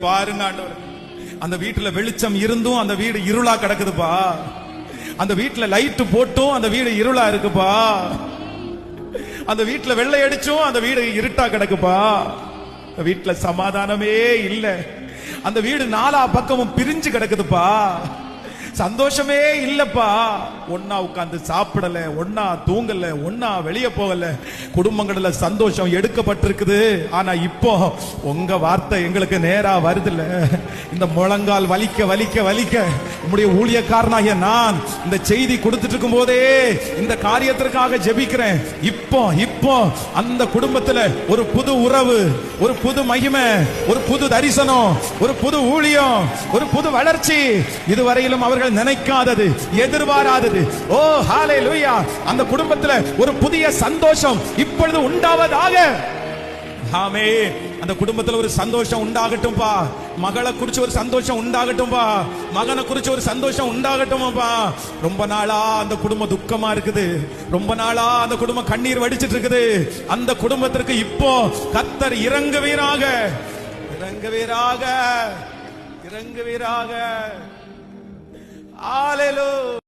பாருங்க ஆண்டவரே, அந்த வீட்டுல வெளிச்சம் இருந்தும் அந்த வீடு இருளா கிடக்குதுப்பா. அந்த வீட்டுல லைட் போட்டும் அந்த வீடு இருளா இருக்குப்பா. அந்த வீட்டுல வெள்ளை அடிச்சும் அந்த வீடு இருட்டா கிடக்குப்பா. அந்த வீட்டுல சமாதானமே இல்ல. அந்த வீடு நாலா பக்கமும் பிரிஞ்சு கிடக்குதுப்பா. சந்தோஷமே இல்லப்பா. ஒன்னா உட்கார்ந்து சாப்பிடல, ஒன்னா தூங்கல, ஒன்னா வெளியே போகல. குடும்பங்கள்ல சந்தோஷம் எடுக்கப்பட்டிருக்குது. ஆனா இப்போ உங்க வார்த்தை எங்களுக்கு நேரா வருதுல்ல. இந்த முழங்கால் வலிக்க வலிக்க வலிக்க உம்முடைய ஊழியக்காரனாகிய நான் இந்த செய்தி கொடுத்துட்டு இருக்கும் போதே இந்த காரியத்திற்காக ஜெபிக்கிறேன். இப்போ அந்த குடும்பத்துல ஒரு புது உறவு, ஒரு புது மகிமை, ஒரு புது தரிசனம், ஒரு புது ஊழியம், ஒரு புது வளர்ச்சி, இதுவரையிலும் அவர்கள் நினைக்காதது, எதிர்பாராதது. ஓ ஹalleluya! அந்த குடும்பத்துல ஒரு புதிய சந்தோஷம் இப்பொழுது உண்டாவதாக. ஆமென். அந்த குடும்பத்துல ஒரு சந்தோஷம் உண்டாகட்டும்பா. மகளை குறிச்சு ஒரு சந்தோஷம் உண்டாகட்டும்பா. மகனை குறிச்சு ஒரு சந்தோஷம் உண்டாகட்டும்பா. ரொம்ப நாளா அந்த குடும்பம் துக்கமா இருக்குது. ரொம்ப நாளா அந்த குடும்பம் கண்ணீர் வடிச்சிட்டு இருக்குது. அந்த குடும்பத்திற்கு இப்போ கர்த்தர் இறங்குவீராக, இறங்குவீராக, இறங்குவீராக. ஹalleluya.